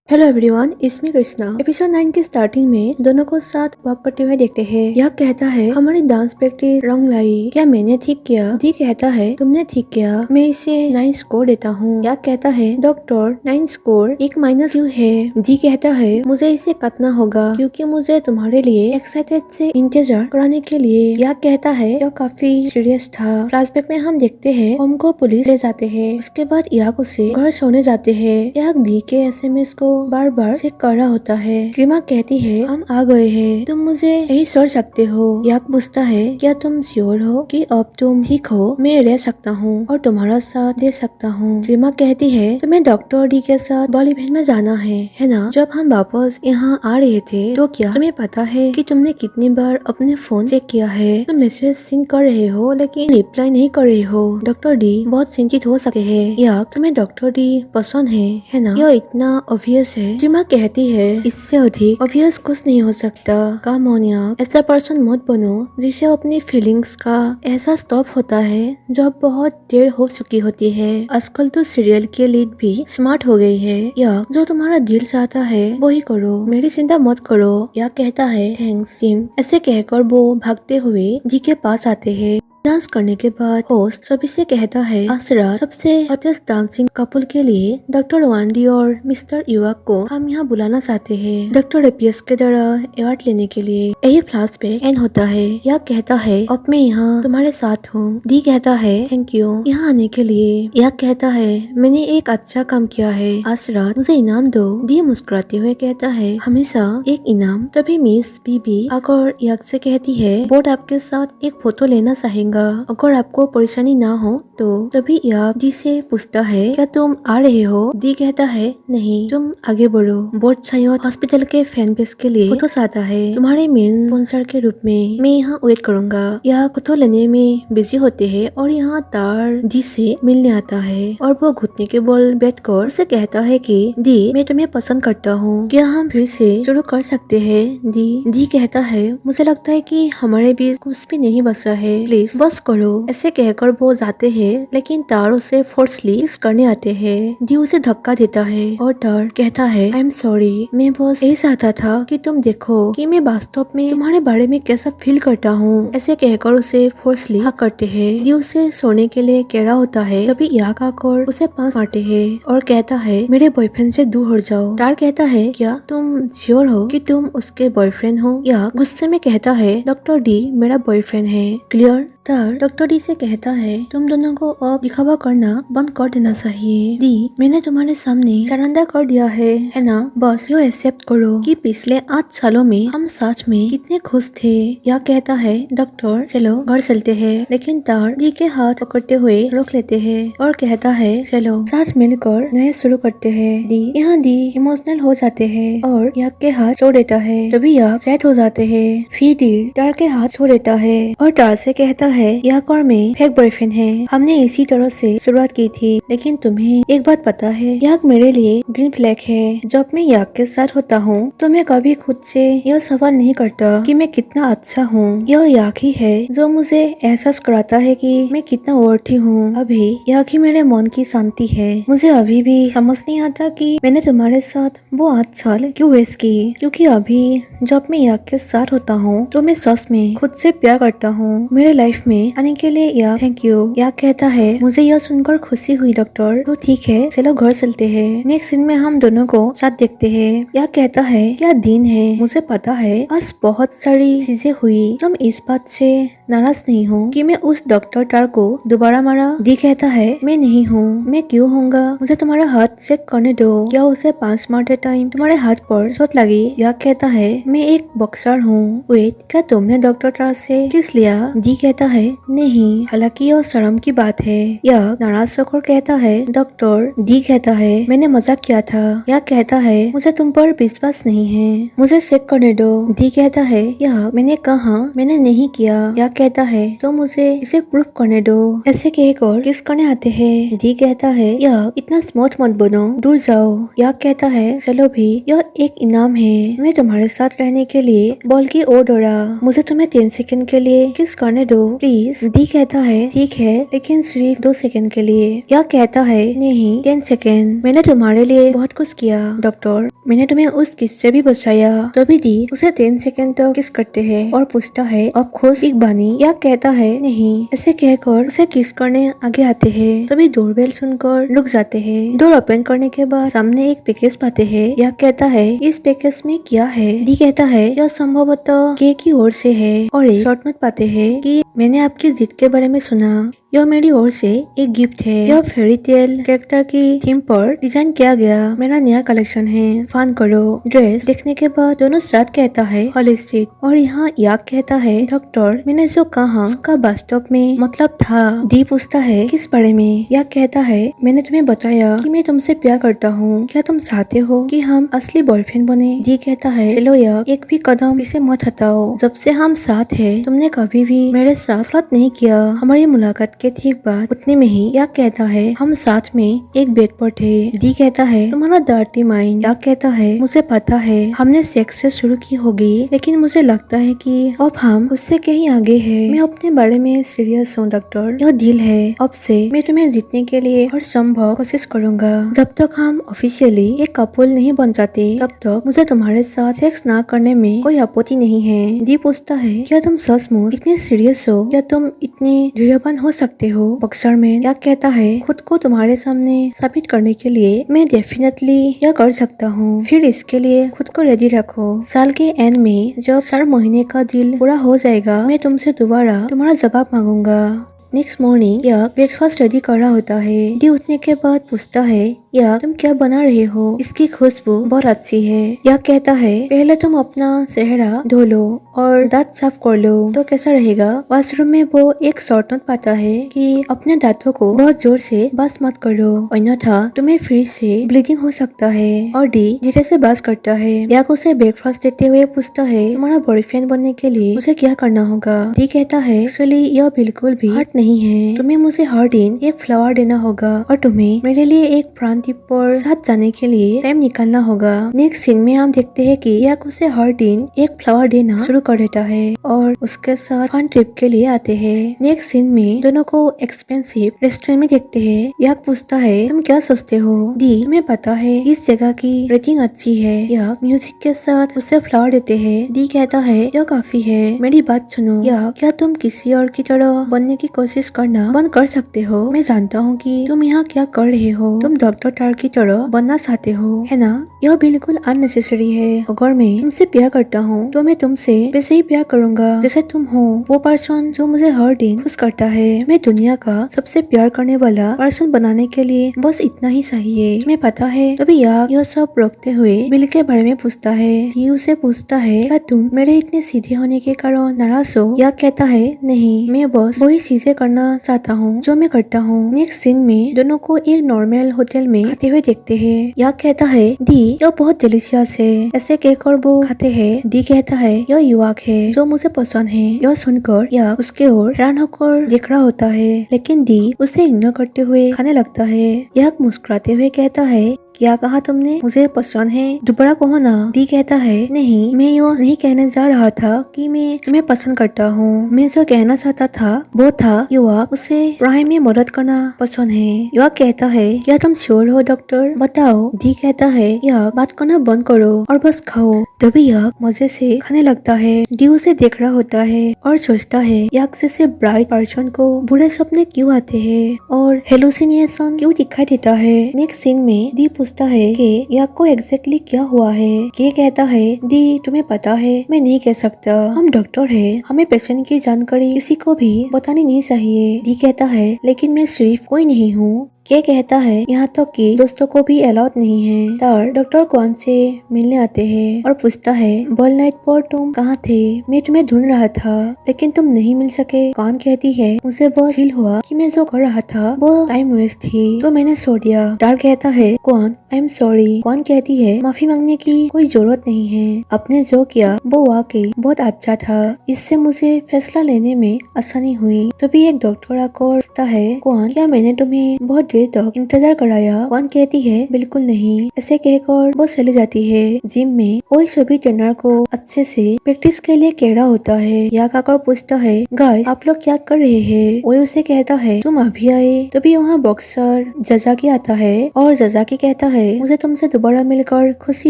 Hello everyone, इसमें Krishna. Episode 9 की starting में दोनों को साथ वॉक करते हुए देखते हैं। यह कहता है हमारी डांस प्रैक्टिस रंग लाई, क्या मैंने ठीक किया? दी कहता है तुमने ठीक किया, मैं इसे 9 स्कोर देता हूँ। यह कहता है डॉक्टर 9 स्कोर एक माइनस क्यों है? दी कहता है मुझे इसे काटना होगा क्योंकि मुझे तुम्हारे लिए एक्साइटेड से इंतजार कराने के लिए। यह कहता है यह काफी सीरियस था। फ्लैशबैक में हम देखते हैं ओम को पुलिस ले जाते हैं। उसके बाद याक उसे घर सोने जाते हैं। याक दी के एसएमएस को बार बार चेक कर रहा होता है। क्रीमा कहती है हम आ गए हैं, तुम मुझे यही छोड़ सकते हो। याक पूछता है क्या तुम श्योर हो कि अब तुम ठीक हो? मैं रह सकता हूँ और तुम्हारा साथ दे सकता हूँ। क्रीमा कहती है तुम्हें डॉक्टर डी के साथ बॉलीवुड में जाना है ना? जब हम वापस यहाँ आ रहे थे तो क्या तुम्हें पता है कि तुमने कितनी बार अपने फोन चेक किया है? तुम मैसेज सिंक कर रहे हो लेकिन रिप्लाई नहीं कर रहे हो। डॉक्टर डी बहुत चिंतित हो सकते हैं। याक तुम्हें डॉक्टर डी पसंद है ना? यह इतना ऑब्वियस है। क्रीमा कहती है इससे अधिक ऑब्वियस कुछ नहीं हो सकता। काम ऑन याक, ऐसा पर्सन मत बनो जिसे अपनी फीलिंग्स का एहसास तब होता है जब बहुत देर हो चुकी होती है। आजकल तो सीरियल के लीड भी स्मार्ट हो गई है। याक जो तुम्हारा दिल चाहता है वही करो, मेरी चिंता मत करो। याक कहता है थैंक्स टिम। ऐसे कहकर वो भागते हुए जी के पास आते हैं। डांस करने के बाद होस्ट सभी से कहता है आज रात सबसे हॉटेस्ट डांसिंग कपल के लिए डॉक्टर वांडी और मिस्टर युवक को हम यहाँ बुलाना चाहते हैं डॉक्टर एपीएस के द्वारा अवार्ड लेने के लिए। यही फ्लैशबैक एंड होता है। यह कहता है अब मैं यहाँ तुम्हारे साथ हूँ। दी कहता है थैंक यू यहाँ आने के लिए। यह कहता है मैंने एक अच्छा काम किया है, आज रात मुझे इनाम दो। दी मुस्कुराते हुए कहता है हमेशा एक इनाम। तभी मिस बीबी आकर यक से कहती है बोर्ड आपके साथ एक फोटो लेना चाहेंगे, अगर आपको परेशानी ना हो तो। तभी याक दी से पूछता है क्या तुम आ रहे हो? दी कहता है नहीं, तुम आगे बढ़ो। बोर्ड शायद हॉस्पिटल के फैन पेज के लिए फोटो चाहता है तुम्हारे मेन स्पॉन्सर के रूप में। मैं यहाँ वेट करूंगा। यह फोटो लेने में बिजी होते हैं और यहाँ तार दी से मिलने आता है और वो घुटने के बल बैठकर उसे कहता है कि दी मैं तुम्हें पसंद करता हूँ, क्या हम फिर से शुरू कर सकते हैं? दी कहता है मुझे लगता है कि हमारे बीच कुछ भी नहीं बचा है, प्लीज बस करो। ऐसे कहकर वो जाते हैं लेकिन तार उसे फोर्सली किस करने आते हैं। दी उसे धक्का देता है और तार कहता है आई एम सॉरी, मैं बस यही चाहता था कि तुम देखो कि मैं वास्तव में तुम्हारे बारे में कैसा फील करता हूँ। ऐसे कहकर उसे फोर्सली हक करते हैं। दी उसे सोने के लिए कह रहा होता है तभी याक आकर उसे पास मारते हैं और कहता है मेरे बॉयफ्रेंड से दूर हो जाओ। तार कहता है क्या तुम श्योर हो कि तुम उसके बॉयफ्रेंड हो? याक गुस्से में कहता है डॉक्टर डी मेरा बॉयफ्रेंड है, क्लियर? तार डॉक्टर डी से कहता है तुम दोनों को अब दिखावा करना बंद कर देना चाहिए। दी मैंने तुम्हारे सामने सरेंडर कर दिया है ना? बस यो एक्सेप्ट करो कि पिछले 8 सालों में हम साथ में कितने खुश थे। यह कहता है डॉक्टर चलो घर चलते हैं, लेकिन तार दी के हाथ पकड़ते हुए रोक लेते हैं और कहता है चलो साथ मिलकर नए शुरू करते हैं। दी इमोशनल हो जाते हैं और याक के हाथ छोड़ देता है। तभी याक सैड हो जाते हैं। फिर दी तार के हाथ छोड़ देता है और तार से कहता है याक और मैं फेक बॉयफ्रेंड हैं। हमने इसी तरह से शुरुआत की थी, लेकिन तुम्हें एक बात पता है याक मेरे लिए ग्रीन फ्लैग है। जब मैं याक के साथ होता हूँ तो मैं कभी खुद से यह सवाल नहीं करता कि मैं कितना अच्छा हूँ। यह याक ही है जो मुझे एहसास कराता है कि मैं कितना वर्थी हूँ। अभी याक ही मेरे मन की शांति है। मुझे अभी भी समझ नहीं आता कि मैंने तुम्हारे साथ वो 8 साल क्यों वेस्ट की, क्योंकि अभी जब मैं याक के साथ होता हूँ तो मैं सच में खुद से प्यार करता हूँ। मेरे लाइफ में आने के लिए याक थैंक यू। याक कहता है मुझे यह सुनकर खुशी हुई डॉक्टर, तो ठीक है चलो घर चलते हैं। नेक्स्ट सीन में हम दोनों को साथ देखते हैं। याक कहता है क्या दिन है, मुझे पता है आज बहुत सारी चीजें हुई, तुम इस बात से नाराज नहीं हो कि मैं उस डॉक्टर टार को दोबारा मारा? दी कहता है मैं नहीं हूँ। मैं क्यों होऊंगा? मुझे तुम्हारा हाथ चेक करने दो। क्या उसे 5 मारते टाइम तुम्हारे हाथ पर चोट लगी? याक कहता है मैं एक बॉक्सर हूँ। वेट, क्या तुमने डॉक्टर टार से किस लिया? दी कहता है नहीं, हालांकि यह शर्म की बात है। याक नाराज होकर कहता है डॉक्टर। दी कहता है मैंने मजाक किया था। याक कहता है मुझे तुम पर विश्वास नहीं है, मुझे चेक करने दो। दी कहता है याक मैंने कहा मैंने नहीं किया। याक कहता है तो मुझे इसे प्रूफ करने दो। ऐसे कहकर किस करने आते हैं। दी कहता है याक इतना स्मार्ट मत बनो, दूर जाओ। याक कहता है चलो भी, यह एक इनाम है मैं तुम्हारे साथ रहने के लिए, बल्कि और डरा। मुझे तुम्हें 10 सेकंड के लिए किस करने दो, प्लीज। दी कहता है ठीक है, लेकिन सिर्फ 2 सेकंड के लिए। या कहता है नहीं 10 सेकंड। मैंने तुम्हारे लिए बहुत कुछ किया डॉक्टर, मैंने तुम्हें उस किस से भी बचाया। तभी दी उसे 10 सेकंड तक किस करते हैं और पूछता है अब खुश एक बानी। या कहता है नहीं। ऐसे कहकर उसे किस करने आगे आते हैं। तभी डोरबेल सुनकर रुक जाते हैं। डोर ओपन करने के बाद सामने एक पैकेज पाते हैं। या कहता है इस पैकेज में क्या है। दी कहता है यह संभवतः के की ओर से है और एक शॉर्ट नोट पाते हैं कि मैंने आपकी जिद के बारे में सुना, यह मेरी ओर से एक गिफ्ट है। यह फेरी टेल कैरेक्टर की थीम पर डिजाइन किया गया मेरा नया कलेक्शन है, फन करो। ड्रेस देखने के बाद दोनों साथ कहता है हॉलिस्टिक। और यहाँ याक कहता है डॉक्टर मैंने जो कहा उसका वास्तव में मतलब था। दी पूछता है किस बारे में। याक कहता है मैंने तुम्हें बताया कि मैं तुमसे प्यार करता हूँ, क्या तुम चाहते हो कि हम असली बॉयफ्रेंड बने। दी कहता है चलो याक एक भी कदम पीछे मत हटाओ, जब से हम साथ है तुमने कभी भी मेरे साथ फ्लर्ट नहीं किया। हमारी मुलाकात के ठीक बाद उतने में ही याक कहता है हम साथ में एक बेड पर थे। दी कहता है तुम्हारा डर्टी माइंड। याक कहता है मुझे पता है हमने सेक्स से शुरू की होगी, लेकिन मुझे लगता है कि अब हम उससे कहीं आगे हैं। मैं अपने बारे में सीरियस हूँ डॉक्टर, यह डील है। अब से मैं तुम्हें जीतने के लिए हर संभव कोशिश करूंगा। जब तक हम ऑफिशियली एक कपल नहीं बन जाते तब तक मुझे तुम्हारे साथ सेक्स ना करने में कोई आपत्ति नहीं है। दी पूछता है क्या तुम सचमुच इतने सीरियस हो, क्या तुम इतने धैर्यवान हो सकते हो। बक्सर में याक कहता है खुद को तुम्हारे सामने साबित करने के लिए मैं डेफिनेटली यह कर सकता हूँ, फिर इसके लिए खुद को रेडी रखो। साल के एंड में जब 4 महीने का डील पूरा हो जाएगा मैं तुमसे दोबारा तुम्हारा जवाब मांगूंगा। नेक्स्ट मॉर्निंग याक ब्रेकफास्ट रेडी कर रहा होता है। दी उठने के बाद पूछता है याक तुम क्या बना रहे हो, इसकी खुशबू बहुत अच्छी है। याक कहता है पहले तुम अपना चेहरा धो लो और दांत साफ कर लो तो कैसा रहेगा। वॉशरूम में वो एक शॉर्ट नोट पाता है कि अपने दांतों को बहुत जोर से ब्रश मत करो, अन्यथा तुम्हें फिर से ब्लीडिंग हो सकता है। और डी धीरे से ब्रश करता है। याक उसे ब्रेकफास्ट देते हुए पूछता है तुम्हारा बॉयफ्रेंड बनने के लिए मुझे क्या करना होगा। दी कहता है एक्चुअली यह बिल्कुल भी हार्ड नहीं है, तुम्हें मुझे हर दिन एक फ्लावर देना होगा और तुम्हें मेरे लिए एक प्रांत पर साथ जाने के लिए टाइम निकालना होगा। नेक्स्ट सीन में हम देखते हैं कि याक उसे हर दिन एक फ्लावर देना शुरू कर देता है और उसके साथ फन ट्रिप के लिए आते हैं। नेक्स्ट सीन में दोनों को एक्सपेंसिव रेस्टोरेंट में देखते हैं। याक पूछता है तुम क्या सोचते हो। दी तुम्हें पता है इस जगह की रेटिंग अच्छी है। याक म्यूजिक के साथ उसे फ्लावर देते हैं। डी कहता है यह काफी है, मेरी बात सुनो। याक क्या तुम किसी और की तरह बनने की कोशिश करना बंद कर सकते हो। मैं जानता हूँ कि तुम यहाँ क्या कर रहे हो, तुम डॉक्टर टार की तरह बनना चाहते हो, है ना। यह बिल्कुल अननेसेसरी है। अगर मैं तुमसे प्यार करता हूँ तो मैं तुमसे वैसे ही प्यार करूंगा जैसे तुम हो वो पर्सन जो मुझे हर दिन खुश करता है। मैं दुनिया का सबसे प्यार करने वाला पर्सन बनाने के लिए बस इतना ही चाहिए, तुम्हें पता है। तभी याक यह सब रोकते हुए बिल के बारे में पूछता है। दी उसे पूछता है क्या तुम मेरे इतने सीधे होने के कारण नाराज हो। याक कहता है नहीं, मैं बस वही चीजें करना चाहता हूँ जो मैं करता हूँ। नेक्स्ट सीन में दोनों को एक नॉर्मल होटल में खाते हुए देखते हैं। याक कहता है दी यह बहुत डिलीशियस है, ऐसे कहकर वो खाते हैं। दी कहता है यह युवक है जो मुझे पसंद है। यह सुनकर याक उसके ओर हैरान होकर देख रहा होता है, लेकिन दी उसे इग्नोर करते हुए खाने लगता है। याक मुस्कुराते हुए कहता है क्या कहा तुमने, मुझे पसंद है, दोबारा कहो ना। दी कहता है नहीं, मैं यह नहीं कहने जा रहा था कि मैं तुम्हें पसंद करता हूँ। मैं जो कहना चाहता था वो था युवक उसे पढ़ाई में मदद करना पसंद है। युवक कहता है क्या तुम श्योर हो डॉक्टर, बताओ। दी कहता है यह बात करना बंद करो और बस खाओ। तभी याक मजे से खाने लगता है। डी उसे देख रहा होता है और सोचता है याक जैसे ब्राइट पर्सन को बुरे सपने क्यों आते हैं और हेलुसिनेशन क्यों दिखाई देता है। नेक्स्ट सीन में दी पूछता है कि याक को एग्जैक्टली क्या हुआ है। के कहता है दी तुम्हें पता है मैं नहीं कह सकता, हम डॉक्टर हैं, हमें पेशेंट की जानकारी किसी को भी बतानी नहीं चाहिए। दी कहता है लेकिन मैं सिर्फ कोई नहीं हूँ। के कहता है यहाँ तक कि दोस्तों को भी अलाउड नहीं है। तर डॉक्टर कौन से मिलने आते हैं और पूछता है बॉल नाइट पर तुम कहाँ थे, मैं तुम्हें ढूंढ रहा था लेकिन तुम नहीं मिल सके। कौन कहती है मुझे बहुत फील हुआ कि मैं जो कर रहा था वो टाइम वेस्ट थी तो मैंने सो दिया। तर कहता है कौन आई एम सॉरी। कौन कहती है माफी मांगने की कोई जरूरत नहीं है, आपने जो किया वो वाकई बहुत अच्छा था, इससे मुझे फैसला लेने में आसानी हुई। तभी एक डॉक्टर आकर पूछता है कौन क्या मैंने तुम्हें बहुत देर तक इंतजार कराया। कौन कहती है बिल्कुल नहीं। ऐसे कहकर वो चली जाती है। जिम में वही सभी ट्रेनर को अच्छे से प्रैक्टिस के लिए कह रहा होता है। याक आकर पूछता है, गाइस आप लोग क्या कर रहे हैं? वही उसे कहता है, तुम अभी आए। तभी वहाँ बॉक्सर जजाकी आता है और जजाकी कहता है, मुझे तुमसे दोबारा मिलकर खुशी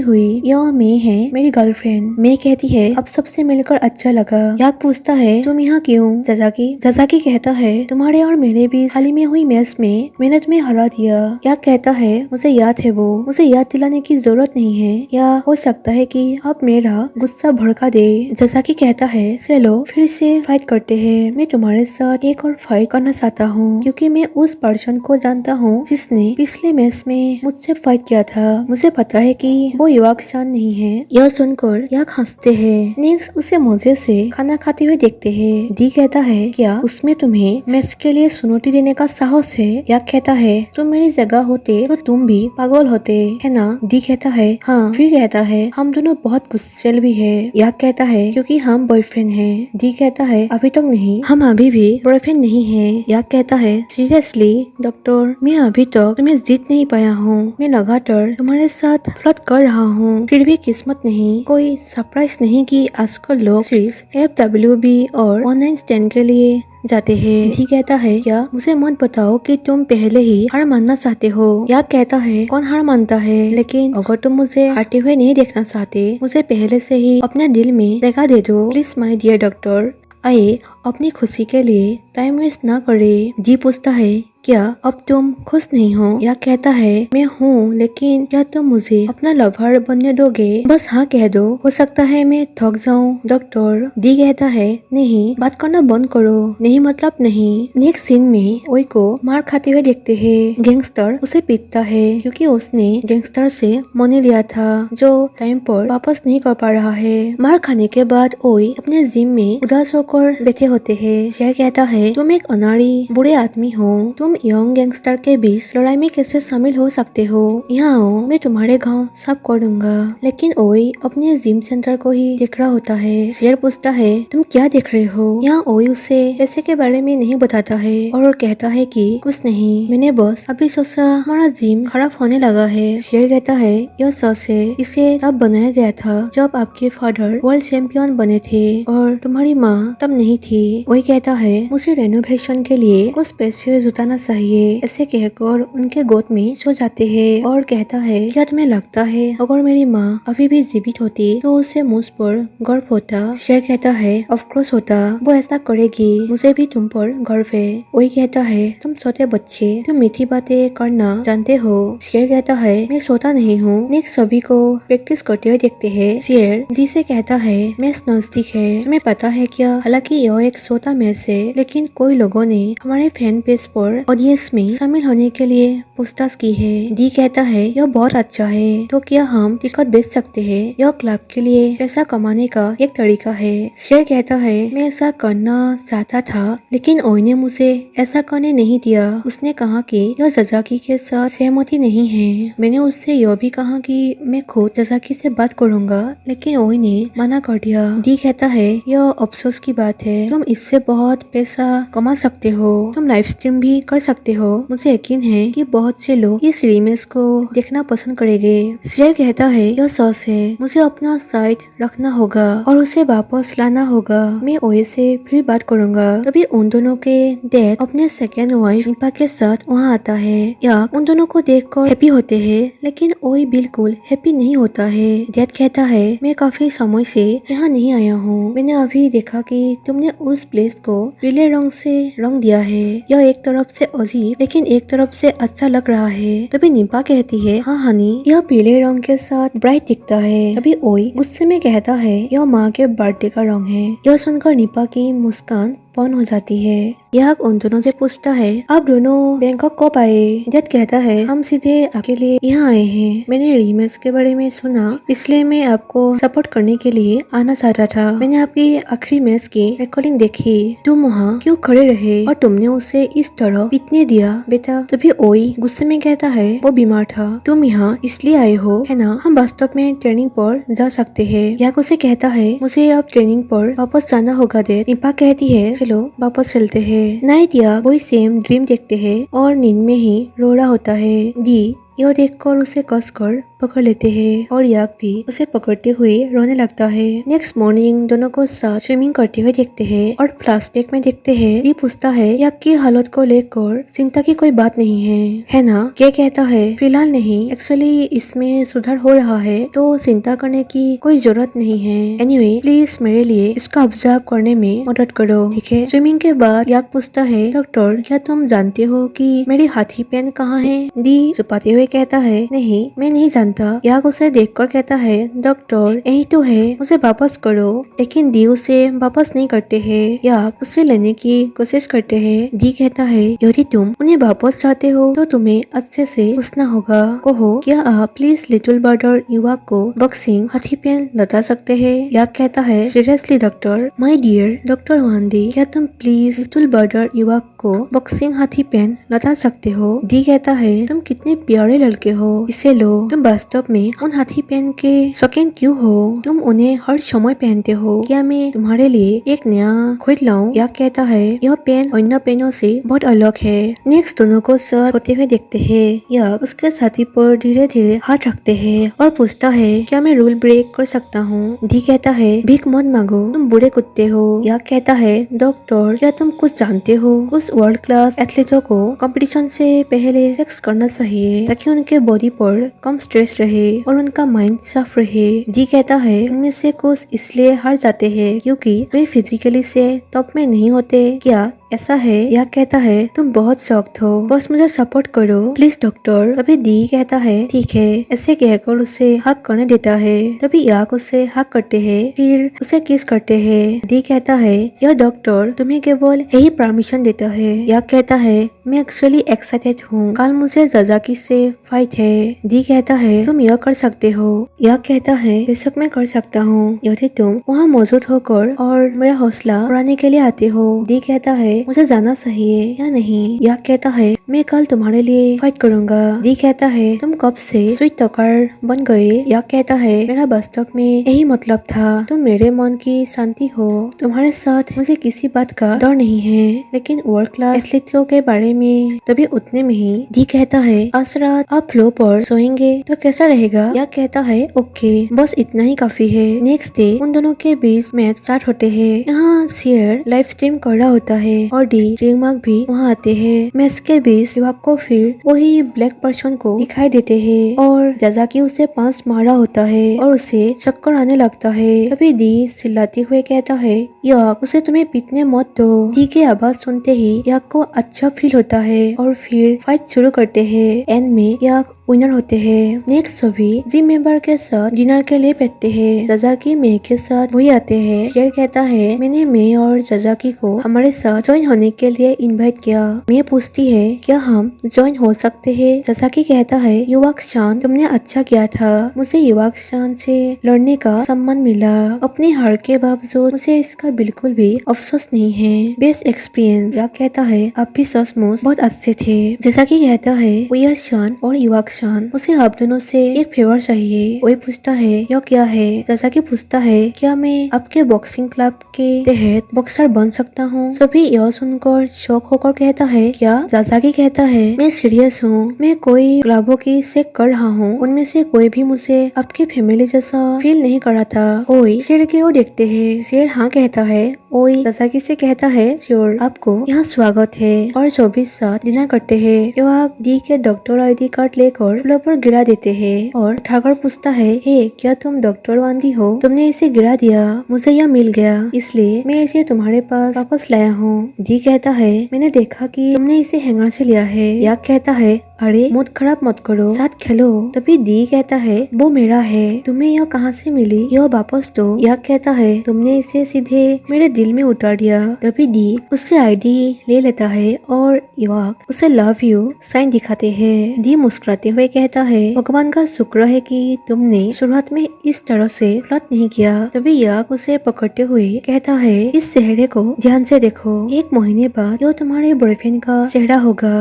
हुई। यह मैं है, मेरी गर्लफ्रेंड। मैं कहती है, अब सबसे मिलकर अच्छा लगा। याक पूछता है, तुम यहाँ क्यों? जजाकी कहता है, तुम्हारे और मेरे बीच हाल ही में हुई मैच में मैंने तुम्हें हरा दिया। याक कहता है, मुझे याद है वो, मुझे याद दिलाने की जरूरत नहीं है, या हो सकता है कि आप मेरा गुस्सा भड़का दे। जजाकी कहता है, चलो फिर से फाइट करते हैं। मैं तुम्हारे साथ एक और फाइट करना चाहता हूँ क्योंकि मैं उस पर्सन को जानता हूँ जिसने पिछले मैच में मुझसे फाइट किया था। मुझे पता है कि वो युवक शान नहीं है। यह सुनकर याक हंसते हैं। नेक्स्ट उसे मजे से खाना खाते हुए देखते हैं। दी कहता है, क्या उसमें तुम्हें मैच के लिए चुनौती देने का साहस है? याक कहता है, तुम मेरी जगह होते तो तुम भी पागल होते, है ना? दी कहता है, हाँ। फिर कहता है, हम दोनों बहुत गुस्सेल भी है। याक कहता है, क्योंकि हम बॉयफ्रेंड हैं। दी कहता है, अभी तक नहीं, हम अभी भी बॉयफ्रेंड नहीं है। याक कहता है, सीरियसली डॉक्टर, मैं अभी तक तुम्हें जीत नहीं पाया हूँ। मैं लगातार तुम्हारे साथ फ्लर्ट कर रहा हूँ, फिर भी किस्मत नहीं। कोई सरप्राइज नहीं कि आजकल लोग सिर्फ FWB और ऑनलाइन स्टैंड के लिए जाते हैं। दी कहता है, क्या मुझे मत बताओ कि तुम पहले ही हार मानना चाहते हो। याक कहता है, कौन हार मानता है, लेकिन अगर तुम मुझे हारते हुए नहीं देखना चाहते, मुझे पहले से ही अपने दिल में जगह दे दो प्लीज माय डियर डॉक्टर। आइए अपनी खुशी के लिए टाइम वेस्ट ना करे। दी पूछता है, क्या अब तुम खुश नहीं हो? या कहता है, मैं हूँ, लेकिन क्या तुम मुझे अपना लवर बनने दोगे? बस हाँ कह दो, हो सकता है मैं थक जाऊँ डॉक्टर। दी कहता है, नहीं, बात करना बंद करो। नहीं मतलब नहीं। नेक्स्ट सीन में ओई को मार खाते हुए देखते हैं। गैंगस्टर उसे पीटता है क्योंकि उसने गैंगस्टर से मनी लिया था जो टाइम पर वापस नहीं कर पा रहा है। मार खाने के बाद ओई अपने जिम में उदास होकर बैठे होते हैं। शेर कहता है, तुम एक अनाड़ी बुरे आदमी हो, तुम यंग गैंगस्टर के बीच लड़ाई में कैसे शामिल हो सकते हो? यहाँ आओ, मैं तुम्हारे घाव साफ कर दूंगा। लेकिन ओई अपने जिम सेंटर को ही देख रहा होता है। शेर पूछता है, तुम क्या देख रहे हो? यहाँ ओई उसे पैसे के बारे में नहीं बताता है और कहता है कि कुछ नहीं, मैंने बस अभी सोचा हमारा जिम खराब होने लगा है। शेर कहता है, यह सच है, इसे तब बनाया गया था जब आपके फादर वर्ल्ड चैंपियन बने थे और तुम्हारी माँ तब नहीं थी। ओई कहता है, मुझे रेनोवेशन के लिए कुछ पैसे जुटाना चाहिए। ऐसे कहकर उनके गोद में सो जाते हैं और कहता है, क्या तुम्हें लगता है अगर मेरी माँ अभी भी जीवित होती तो उसे मुझ पर गर्व होता? शेर कहता है, ऑफ कोर्स होता, वो ऐसा करेगी, मुझे भी तुम पर गर्व है। वही कहता है, तुम छोटे बच्चे, तुम मीठी बातें करना जानते हो। शेर कहता है, मैं सोता नहीं हूँ। नेक्स्ट सभी को प्रैक्टिस करते हुए देखते हैं। शेर दी से कहता है, मैच नजदीक है, तुम्हें पता है क्या? हालांकि यह एक छोटा मैच है, लेकिन कोई लोगों ने हमारे फैन पेज पर ऑडियंस में शामिल होने के लिए पूछताछ की है। दी कहता है, यह बहुत अच्छा है, तो क्या हम टिकट बेच सकते हैं? यह क्लब के लिए पैसा कमाने का एक तरीका है। शेर कहता है, मैं ऐसा करना चाहता था, लेकिन ओई ने मुझे ऐसा करने नहीं दिया। उसने कहा कि यह जजाकी के साथ सहमति नहीं है। मैंने उससे यह भी कहा कि मैं खुद जजाकी से बात करूंगा, लेकिन ओई ने मना कर दिया। दी कहता है, यह अफसोस की बात है, तुम इससे बहुत पैसा कमा सकते हो, तुम लाइव स्ट्रीम भी कर सकते हो। मुझे यकीन है कि बहुत से लोग इस रीमेच को देखना पसंद करेंगे। शेर कहता है, यह सच है, मुझे अपना साइड रखना होगा और उसे वापस लाना होगा। मैं ओए से फिर बात करूंगा। तभी उन दोनों के डैड अपने सेकेंड वाइफ निपा के साथ वहाँ आता है। या उन दोनों को देखकर हैप्पी होते हैं, लेकिन ओए बिल्कुल हैप्पी नहीं होता है। डैड कहता है, मैं काफी समय से यहाँ नहीं आया हूँ। मैंने अभी देखा कि तुमने उस प्लेस को पीले रंग से रंग दिया है। यह एक तरफ से अजीब लेकिन एक तरफ से अच्छा लग रहा है। तभी निपा कहती है, हाँ हनी, यह पीले रंग के साथ ब्राइट दिखता है। तभी ओई गुस्से में कहता है, यह माँ के बर्थडे का रंग है। यह सुनकर निपा की मुस्कान बंद हो जाती है। यह उन दोनों से पूछता है, आप दोनों बैंकॉक कब आए? डैड कहता है, हम सीधे आपके लिए यहाँ आए हैं। मैंने रीमेच के बारे में सुना, इसलिए मैं आपको सपोर्ट करने के लिए आना चाहता था। मैंने आपकी आखिरी मैच की रिकॉर्डिंग देखी। तुम वहाँ क्यों खड़े रहे और तुमने उसे इस तरह पीटने दिया बेटा? तभी ओई गुस्से में कहता है, वो बीमार था, तुम यहाँ इसलिए आए हो, है ना? हम वास्तव में ट्रेनिंग पर जा सकते हैं। याक उसे कहता है, मुझे अब ट्रेनिंग पर वापस जाना होगा डैड। निपा कहती है, चलो वापस चलते हैं। नाइट या वही सेम ड्रीम देखते हैं और नींद में ही रो रहा होता है। दी यह देखकर उसे कसकर पकड़ लेते हैं और याक भी उसे पकड़ते हुए रोने लगता है। नेक्स्ट मॉर्निंग दोनों को साथ स्विमिंग करते हुए देखते हैं और फ्लैशबैक में देखते हैं। दी पूछता है याक की हालत को लेकर चिंता की कोई बात नहीं है ना? क्या कहता है फिलहाल नहीं, एक्चुअली इसमें सुधार हो रहा है तो चिंता करने की कोई जरूरत नहीं है। एनीवे प्लीज मेरे लिए इसका ऑब्जर्व करने में मदद करो, ठीक है? स्विमिंग के बाद याक पूछता है डॉक्टर क्या तुम जानते हो कि मेरी हाथी पेन कहाँ है? दी छुपाते हुए कहता है नहीं मैं नहीं जानता। याक उसे देखकर कहता है डॉक्टर यही तो है, उसे वापस करो। लेकिन दी उसे वापस नहीं करते हैं। याक उसे लेने की कोशिश करते हैं। दी कहता है यदि तुम उन्हें वापस चाहते हो तो तुम्हें अच्छे से पूछना होगा। कहो क्या आप प्लीज लिटिल ब्रदर युवक को बॉक्सिंग हाथी पेन लगा सकते हैं? याक कहता है seriously doctor, my dear doctor वांदी, क्या तुम प्लीज लिटिल ब्रदर युवक को बॉक्सिंग हाथी पेन लगा सकते हो? दी कहता है तुम कितने प्यारे लड़के हो, इसे लो। तुम वास्तव में उन हाथी पेन के शौकीन क्यों हो? तुम उन्हें हर समय पहनते हो, क्या मैं तुम्हारे लिए एक नया खरीद लाऊं? याक कहता है यह पेन अन्य पेनों से बहुत अलग है। नेक्स्ट दोनों को साथ होते हुए देखते हैं। याक उसके छाती पर धीरे धीरे हाथ रखते हैं और पूछता है क्या मैं रूल ब्रेक कर सकता हूँ? दी कहता है भीख मत मांगो, तुम बुरे कुत्ते हो। याक कहता है डॉक्टर क्या तुम कुछ जानते हो? कुछ वर्ल्ड क्लास एथलीटों को कंपटीशन से पहले सेक्स करना चाहिए ताकि उनके बॉडी पर कम स्ट्रेस रहे और उनका माइंड साफ रहे। दी कहता है उनमें से कुछ इसलिए हार जाते हैं क्योंकि वे फिजिकली से टॉप में नहीं होते, क्या ऐसा है? याक कहता है तुम बहुत सख्त हो, बस मुझे सपोर्ट करो प्लीज डॉक्टर। तभी दी कहता है ठीक है, ऐसे कहकर उसे हक करने देता है। तभी याक उसे हक करते हैं, फिर उसे किस करते हैं। दी कहता है यह डॉक्टर तुम्हें केवल यही परमिशन देता है। याक कहता है मैं एक्चुअली एक्साइटेड हूँ, कल मुझे जजाकी से फाइट है। दी कहता है तुम यह कर सकते हो। याक कहता है बेशक मैं कर सकता हूँ यदि तुम वहाँ मौजूद होकर और मेरा हौसला बढ़ाने के लिए आते हो। दी कहता है मुझे जाना चाहिए या नहीं? याक कहता है मैं कल तुम्हारे लिए फाइट करूंगा। दी कहता है तुम कब से स्वीट टॉकर बन गए? याक कहता है मेरा वास्तव में यही मतलब था, तुम मेरे मन की शांति हो, तुम्हारे साथ मुझे किसी बात का डर नहीं है, लेकिन वर्ल्ड क्लास एथलीटों के बारे में तभी उतने में ही। दी कहता है आज रात आप फ्लो पर सोएंगे तो कैसा रहेगा? याक कहता है ओके, बस इतना ही काफी है। नेक्स्ट डे उन दोनों के बीच मैच स्टार्ट होते हैं। यहाँ शेयर लाइव स्ट्रीम कर रहा होता है और डी रिंगमार्क भी वहाँ आते हैं। मैच के बीच युवक को फिर वही ब्लैक पर्सन को दिखाई देते हैं और जजाकी उसे पांच मारा होता है और उसे चक्कर आने लगता है। तभी दी चिल्लाते हुए कहता है याक उसे तुम्हें पीटने मत दो। दी की आवाज सुनते ही याक को अच्छा फील होता है और फिर फाइट शुरू करते हैं। एंड में याक विनर होते हैं। नेक्स्ट सभी जिम मेंबर के साथ डिनर के लिए बैठते हैं। जजाकी मे के साथ वही आते हैं। शेर कहता है मैंने मे और जजाकी को हमारे साथ ज्वाइन होने के लिए इनवाइट किया। मे पूछती है क्या हम ज्वाइन हो सकते हैं? जजाकी कहता है युवक शान तुमने अच्छा किया था, मुझे युवक शान से लड़ने का सम्मान मिला। अपनी हार के बावजूद मुझे इसका बिल्कुल भी अफसोस नहीं है। Best experience. याक कहता है आप भी सचमुच बहुत अच्छे थे। जजाकी कहता है युवक शान और युवक शान मुझे आप दोनों से एक फेवर चाहिए। वही पूछता है यह क्या है? जजाकी पूछता है क्या मैं आपके बॉक्सिंग क्लब के तहत बॉक्सर बन सकता हूँ? सभी यह सुनकर शौक होकर कहता है क्या? जजाकी कहता है मैं सीरियस हूँ, मैं कोई क्लबों की चेक कर रहा हूँ, उनमें से कोई भी मुझे आपकी फैमिली जैसा फील नहीं कर रहा था। ओई शेर की ओर देखते हैं। शेर हाँ कहता है। ओई जजाकी से कहता है श्योर, आपको यहाँ स्वागत है और 24 साथ डिनर करते हैं। युवक दी के डॉक्टर आईडी कार्ड लेकर फ्लोर पर गिरा देते हैं और उठाकर पूछता है हे क्या तुम डॉक्टर वांदी हो? तुमने इसे गिरा दिया, मुझे यह मिल गया इसलिए मैं इसे तुम्हारे पास वापस लाया हूँ। दी कहता है मैंने देखा कि तुमने इसे हैंगर से लिया है। याक कहता है अरे मूड खराब मत करो, साथ खेलो। तभी दी कहता है वो मेरा है, तुम्हें यह कहाँ से मिली? यह वापस दो। याक कहता है तुमने इसे सीधे मेरे दिल में उतार दिया। तभी दी उससे आईडी ले लेता है और याक उसे लव यू साइन दिखाते हैं। दी मुस्कुराते हुए कहता है भगवान का शुक्र है कि तुमने शुरुआत में इस तरह से फ्लर्ट नहीं किया। तभी याक उसे पकड़ते हुए कहता है इस चेहरे को ध्यान से देखो, 1 महीने बाद यह तुम्हारे बॉयफ्रेंड का चेहरा होगा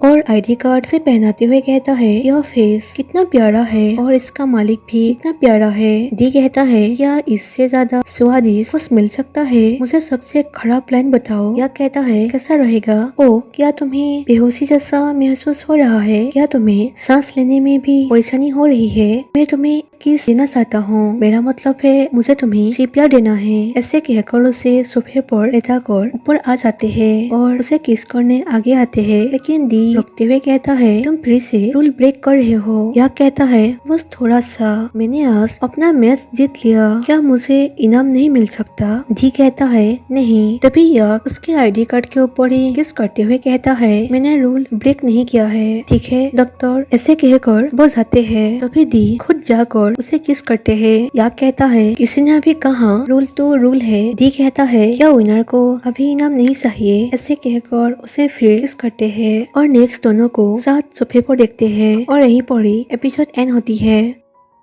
और आईडी कार्ड से पहनाते हुए कहता है यह फेस कितना प्यारा है और इसका मालिक भी कितना प्यारा है। दी कहता है क्या इससे ज्यादा स्वादिष्ट कुछ मिल सकता है, मुझे सबसे खराब प्लान बताओ। या कहता है कैसा रहेगा। ओ क्या तुम्हें बेहोशी जैसा महसूस हो रहा है, क्या तुम्हें सांस लेने में भी परेशानी हो रही है, मैं तुम्हें किस देना चाहता हूँ, मेरा मतलब है मुझे तुम्हें प्यार देना है। ऐसे कहकर उसे सोफे पर लेटा कर ऊपर आ जाते हैं और उसे किस करने आगे आते हैं, लेकिन दी रोकते हुए कहता है तुम फिर से रूल ब्रेक कर रहे हो। या कहता है बस थोड़ा सा, मैंने आज अपना मैच जीत लिया, क्या मुझे इनाम नहीं मिल सकता। दी कहता है नहीं। तभी याक उसके आईडी कार्ड के ऊपर ही किस करते हुए कहता है मैंने रूल ब्रेक नहीं किया है, ठीक है डॉक्टर। ऐसे कहकर वो जाते हैं। तभी दी खुद जाकर उसे किस करते हैं। याक कहता है किसी ने अभी कहा रूल तो रूल है। दी कहता है क्या विनर को अभी इनाम नहीं चाहिए। ऐसे कहकर उसे फिर किस करते हैं और नेक्स्ट दोनों को साथ सोफे पर देखते हैं और यहीं पर ही एपिसोड एंड होती है।